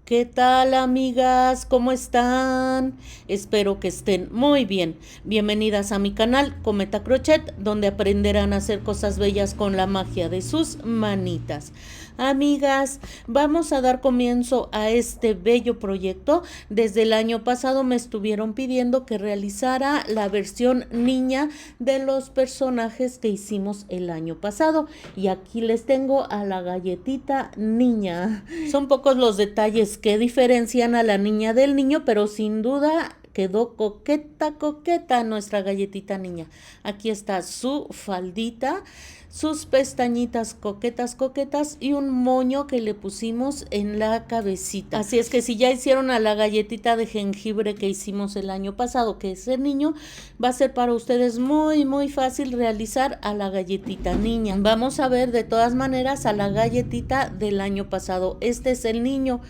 ¿Qué tal, amigas? ¿Cómo están? Espero que estén muy bien. Bienvenidas a mi canal Cometa Crochet, donde aprenderán a hacer cosas bellas con la magia de sus manitas. Amigas, vamos a dar comienzo a este bello proyecto. Desde el año pasado me estuvieron pidiendo que realizara la versión niña de los personajes que hicimos el año pasado. Y aquí les tengo a la galletita niña. Son pocos los detalles que diferencian a la niña del niño, pero sin duda quedó coqueta nuestra galletita niña. Aquí está su faldita, sus pestañitas coquetas y un moño que le pusimos en la cabecita. Así es que si ya hicieron a la galletita de jengibre que hicimos el año pasado, que es el niño, va a ser para ustedes muy fácil realizar a la galletita niña. Vamos a ver de todas maneras a la galletita del año pasado. Este es el niño.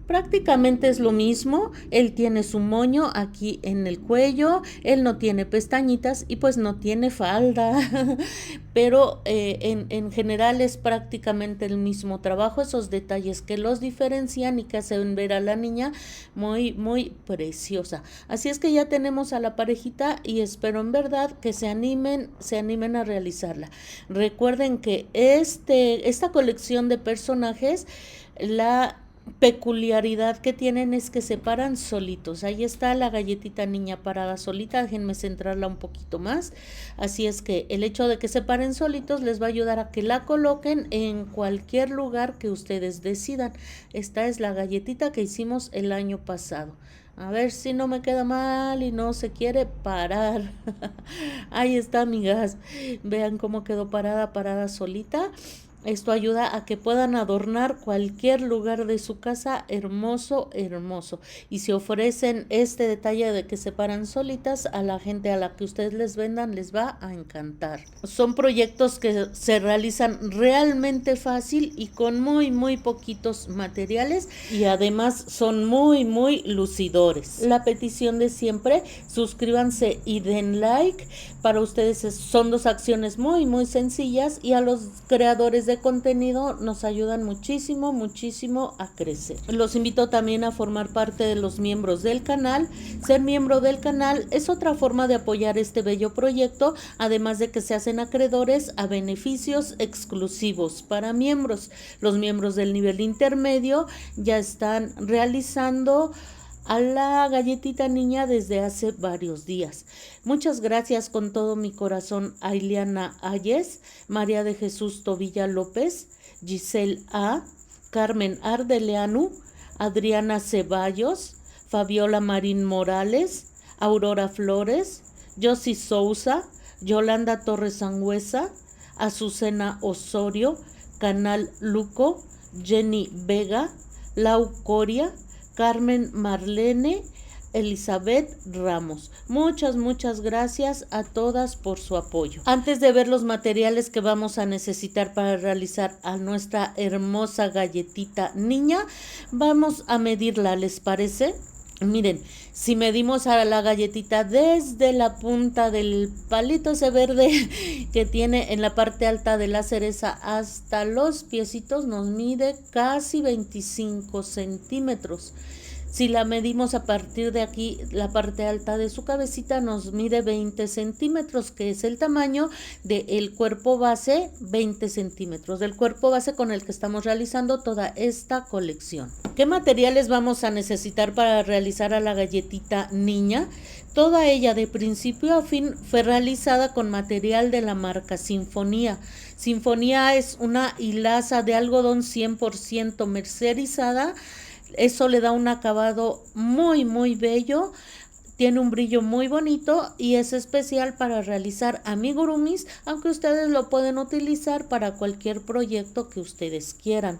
Prácticamente es lo mismo, él tiene su moño aquí en el cuello, él no tiene pestañitas y pues no tiene falda, pero en general es prácticamente el mismo trabajo, esos detalles que los diferencian y que hacen ver a la niña muy preciosa. Así es que ya tenemos a la parejita y espero en verdad que se animen a realizarla. Recuerden que esta colección de personajes, la peculiaridad que tienen es que se paran solitos. Ahí está la galletita niña parada solita, déjenme centrarla un poquito más. Así es que el hecho de que se paren solitos les va a ayudar a que la coloquen en cualquier lugar que ustedes decidan. Esta es la galletita que hicimos el año pasado. A ver si no me queda mal y no se quiere parar. Ahí está, amigas. Vean cómo quedó parada solita. Esto ayuda a que puedan adornar cualquier lugar de su casa hermoso. Y si ofrecen este detalle de que se paran solitas, a la gente a la que ustedes les vendan les va a encantar. Son proyectos que se realizan realmente fácil y con muy poquitos materiales, y además son muy lucidores. La petición de siempre, suscríbanse y den like. Para ustedes son dos acciones muy sencillas, y a los creadores de contenido nos ayudan muchísimo a crecer. Los invito también a formar parte de los miembros del canal. Ser miembro del canal es otra forma de apoyar este bello proyecto, además de que se hacen acreedores a beneficios exclusivos para miembros. Los miembros del nivel intermedio ya están realizando a la galletita niña desde hace varios días. Muchas gracias con todo mi corazón a Ileana Ayes, María de Jesús Tobilla López, Giselle A., Carmen Ardeleanu, Adriana Ceballos, Fabiola Marín Morales, Aurora Flores, Josie Sousa, Yolanda Torres Sangüesa, Azucena Osorio, Canal Luco, Jenny Vega, Lau Coria, Carmen Marlene, Elizabeth Ramos. Muchas gracias a todas por su apoyo. Antes de ver los materiales que vamos a necesitar para realizar a nuestra hermosa galletita niña, vamos a medirla, ¿les parece? Miren, si medimos a la galletita desde la punta del palito ese verde que tiene en la parte alta de la cereza hasta los piecitos, nos mide casi 25 centímetros. Si la medimos a partir de aquí, la parte alta de su cabecita nos mide 20 centímetros, que es el tamaño del cuerpo base, 20 centímetros del cuerpo base con el que estamos realizando toda esta colección. ¿Qué materiales vamos a necesitar para realizar a la galletita niña? Toda ella de principio a fin fue realizada con material de la marca Sinfonía. Sinfonía es una hilaza de algodón 100% mercerizada. Eso le da un acabado muy bello, tiene un brillo muy bonito y es especial para realizar amigurumis, aunque ustedes lo pueden utilizar para cualquier proyecto que ustedes quieran.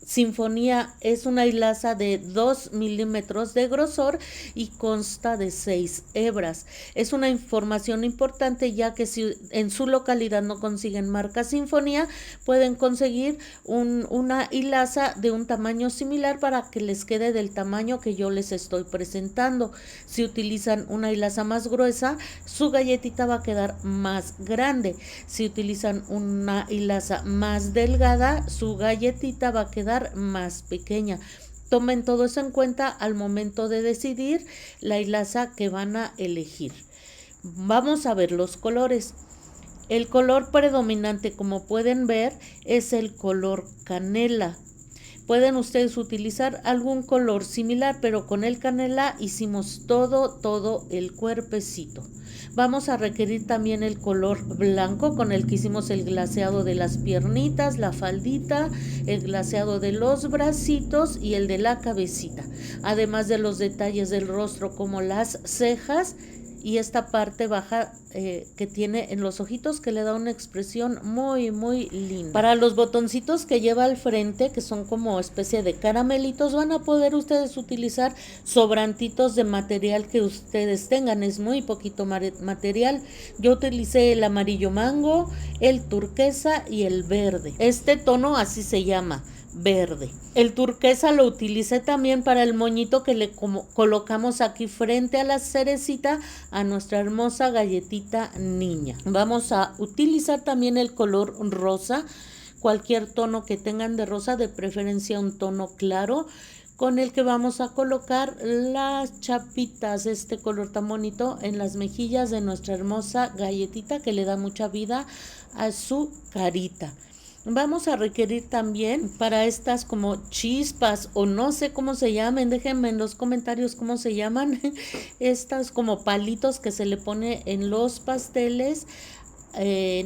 Sinfonía es una hilaza de 2 milímetros de grosor y consta de 6 hebras. Es una información importante, ya que si en su localidad no consiguen marca Sinfonía, pueden conseguir una hilaza de un tamaño similar para que les quede del tamaño que yo les estoy presentando. Si utilizan una hilaza más gruesa, su galletita va a quedar más grande. Si utilizan una hilaza más delgada, su galletita va a quedar más pequeña. Tomen todo eso en cuenta al momento de decidir la hilaza que van a elegir. Vamos a ver los colores. El color predominante, como pueden ver, es el color canela. Pueden ustedes utilizar algún color similar, pero con el canela hicimos todo el cuerpecito. Vamos a requerir también el color blanco con el que hicimos el glaseado de las piernitas, la faldita, el glaseado de los bracitos y el de la cabecita. Además de los detalles del rostro como las cejas y esta parte baja que tiene en los ojitos, que le da una expresión muy linda. Para los botoncitos que lleva al frente, que son como especie de caramelitos, van a poder ustedes utilizar sobrantitos de material que ustedes tengan. Es muy poquito material. Yo utilicé el amarillo mango, el turquesa y el verde. Este tono así se llama, verde. El turquesa lo utilicé también para el moñito que le colocamos aquí frente a la cerecita, a nuestra hermosa galletita niña. Vamos a utilizar también el color rosa, cualquier tono que tengan de rosa, de preferencia un tono claro, con el que vamos a colocar las chapitas de este color tan bonito en las mejillas de nuestra hermosa galletita, que le da mucha vida a su carita. Vamos a requerir también para estas como chispas, o no sé cómo se llamen, déjenme en los comentarios cómo se llaman, estas como palitos que se le pone en los pasteles.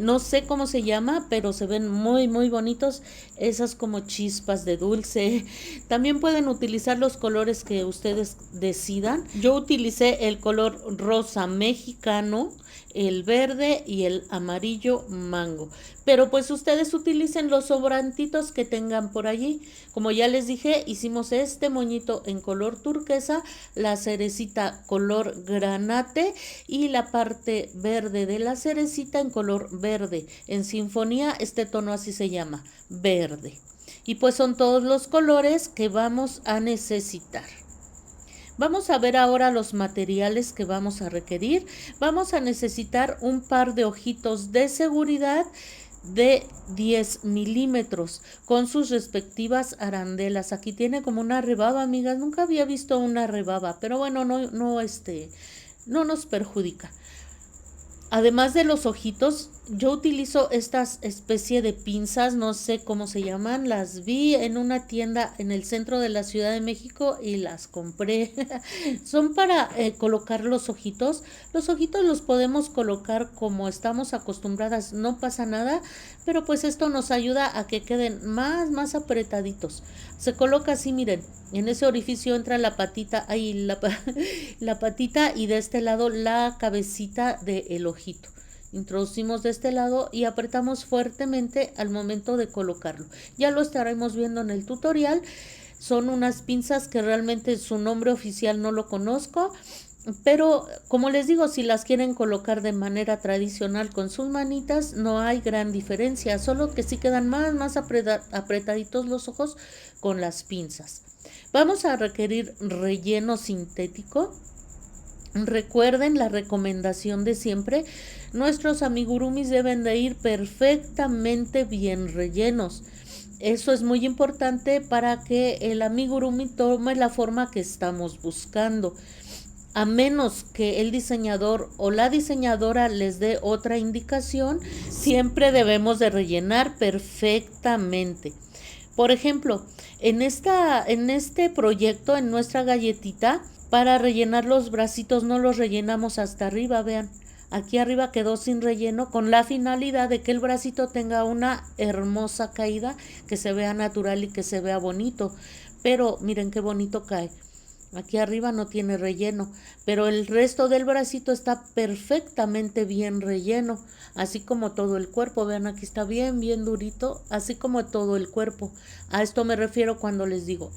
No sé cómo se llama, pero se ven muy bonitos, esas como chispas de dulce. También pueden utilizar los colores que ustedes decidan. Yo utilicé el color rosa mexicano, el verde y el amarillo mango, pero pues ustedes utilicen los sobrantitos que tengan por allí. Como ya les dije, hicimos este moñito en color turquesa, la cerecita color granate y la parte verde de la cerecita en color verde. En sinfonía este tono así se llama, verde. Y pues son todos los colores que vamos a necesitar. Vamos a ver ahora los materiales que vamos a requerir. Vamos a necesitar un par de ojitos de seguridad de 10 milímetros con sus respectivas arandelas. Aquí tiene como una rebaba, amigas. Nunca había visto una rebaba, pero bueno, no nos perjudica. Además de los ojitos, yo utilizo estas especie de pinzas, no sé cómo se llaman, las vi en una tienda en el centro de la Ciudad de México y las compré. Son para colocar los ojitos. Los ojitos los podemos colocar como estamos acostumbradas, no pasa nada, pero pues esto nos ayuda a que queden más apretaditos. Se coloca así, miren, en ese orificio entra la patita, ahí la patita, y de este lado la cabecita del ojito. Introducimos de este lado y apretamos fuertemente al momento de colocarlo. Ya lo estaremos viendo en el tutorial. Son unas pinzas que realmente su nombre oficial no lo conozco, pero como les digo, si las quieren colocar de manera tradicional con sus manitas, no hay gran diferencia, solo que sí quedan más apretaditos los ojos con las pinzas. Vamos a requerir relleno sintético. Recuerden la recomendación de siempre, nuestros amigurumis deben de ir perfectamente bien rellenos. Eso es muy importante para que el amigurumi tome la forma que estamos buscando. A menos que el diseñador o la diseñadora les dé otra indicación, siempre debemos de rellenar perfectamente. Por ejemplo, en este proyecto, en nuestra galletita, para rellenar los bracitos no los rellenamos hasta arriba, vean. Aquí arriba quedó sin relleno con la finalidad de que el bracito tenga una hermosa caída, que se vea natural y que se vea bonito. Pero miren qué bonito cae. Aquí arriba no tiene relleno, pero el resto del bracito está perfectamente bien relleno, así como todo el cuerpo. Vean, aquí está bien durito, así como todo el cuerpo. A esto me refiero cuando les digo,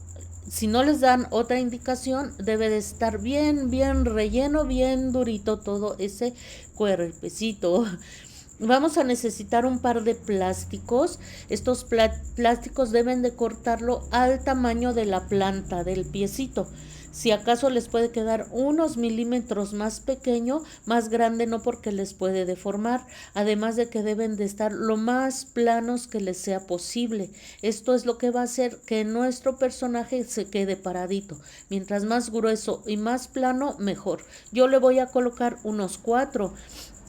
si no les dan otra indicación, debe de estar bien relleno, bien durito todo ese cuerpecito. Vamos a necesitar un par de plásticos. Estos plásticos deben de cortarlo al tamaño de la planta del piecito. Si acaso les puede quedar unos milímetros más pequeño, más grande no, porque les puede deformar. Además de que deben de estar lo más planos que les sea posible. Esto es lo que va a hacer que nuestro personaje se quede paradito. Mientras más grueso y más plano, mejor. Yo le voy a colocar unos 4.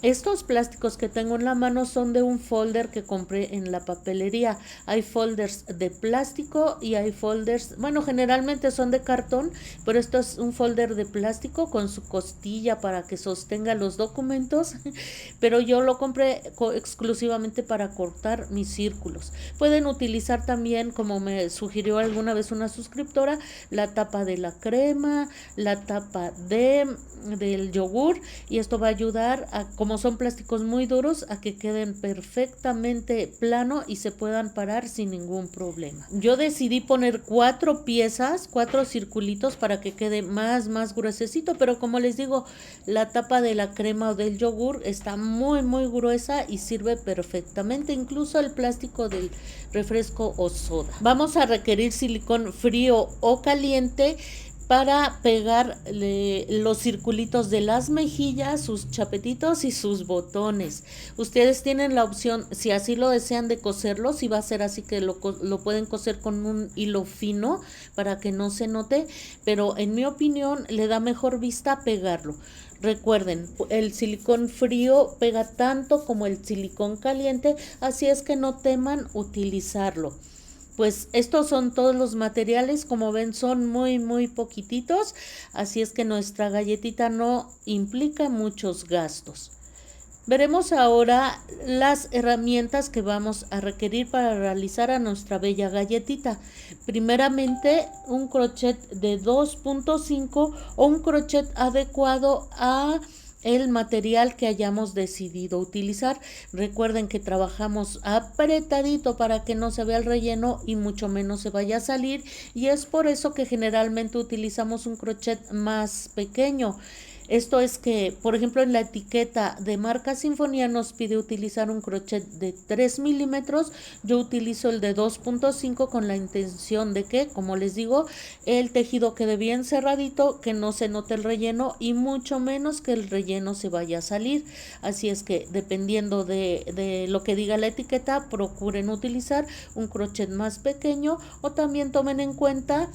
Estos plásticos que tengo en la mano son de un folder que compré en la papelería. Hay folders de plástico y hay folders, bueno, generalmente son de cartón, pero esto es un folder de plástico con su costilla para que sostenga los documentos, pero yo lo compré exclusivamente para cortar mis círculos. Pueden utilizar también, como me sugirió alguna vez una suscriptora, la tapa de la crema, la tapa del yogur, y esto va a ayudar a, como son plásticos muy duros, a que queden perfectamente plano y se puedan parar sin ningún problema. Yo decidí poner 4 piezas, 4 circulitos para que quede más gruesecito, pero como les digo, la tapa de la crema o del yogur está muy gruesa y sirve perfectamente, incluso el plástico del refresco o soda. Vamos a requerir silicón frío o caliente para pegar los circulitos de las mejillas, sus chapetitos y sus botones. Ustedes tienen la opción, si así lo desean, de coserlos, y va a ser así que lo pueden coser con un hilo fino para que no se note, pero en mi opinión le da mejor vista pegarlo. Recuerden, el silicón frío pega tanto como el silicón caliente, así es que no teman utilizarlo. Pues estos son todos los materiales, como ven son muy poquititos, así es que nuestra galletita no implica muchos gastos. Veremos ahora las herramientas que vamos a requerir para realizar a nuestra bella galletita. Primeramente, un crochet de 2.5 o un crochet adecuado a el material que hayamos decidido utilizar. Recuerden que trabajamos apretadito para que no se vea el relleno y mucho menos se vaya a salir, y es por eso que generalmente utilizamos un crochet más pequeño. Esto es que, por ejemplo, en la etiqueta de marca Sinfonía nos pide utilizar un crochet de 3 milímetros. Yo utilizo el de 2.5 con la intención de que, como les digo, el tejido quede bien cerradito, que no se note el relleno y mucho menos que el relleno se vaya a salir. Así es que, dependiendo de lo que diga la etiqueta, procuren utilizar un crochet más pequeño, o también tomen en cuenta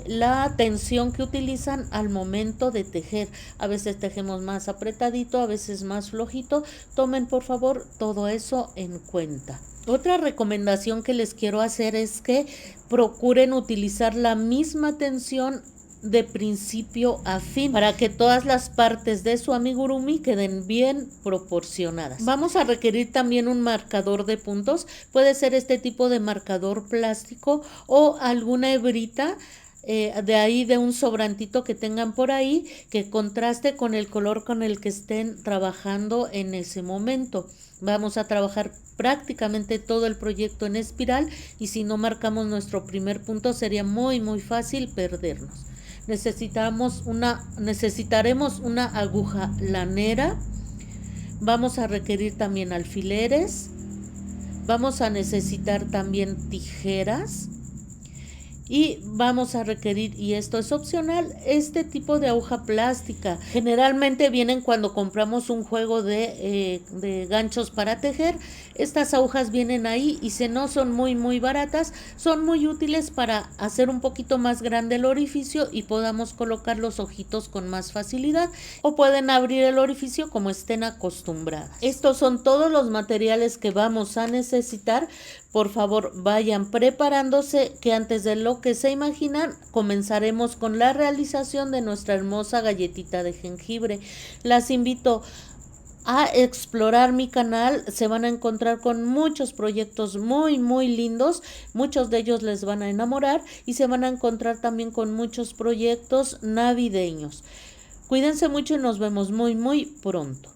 la tensión que utilizan al momento de tejer. A veces tejemos más apretadito, a veces más flojito. Tomen por favor todo eso en cuenta. Otra recomendación que les quiero hacer es que procuren utilizar la misma tensión de principio a fin para que todas las partes de su amigurumi queden bien proporcionadas. Vamos a requerir también un marcador de puntos. Puede ser este tipo de marcador plástico o alguna hebrita de ahí, de un sobrantito que tengan por ahí, que contraste con el color con el que estén trabajando en ese momento. Vamos a trabajar prácticamente todo el proyecto en espiral, y si no marcamos nuestro primer punto sería muy fácil perdernos. Necesitaremos una aguja lanera. Vamos a requerir también alfileres. Vamos a necesitar también tijeras. Y vamos a requerir, y esto es opcional, este tipo de aguja plástica. Generalmente vienen cuando compramos un juego de ganchos para tejer. Estas agujas vienen ahí, y si no son muy baratas, son muy útiles para hacer un poquito más grande el orificio y podamos colocar los ojitos con más facilidad, o pueden abrir el orificio como estén acostumbradas. Estos son todos los materiales que vamos a necesitar. Por favor, vayan preparándose, que antes de lo que se imaginan, comenzaremos con la realización de nuestra hermosa galletita de jengibre. Las invito a explorar mi canal. Se van a encontrar con muchos proyectos muy lindos, muchos de ellos les van a enamorar, y se van a encontrar también con muchos proyectos navideños. Cuídense mucho y nos vemos muy pronto.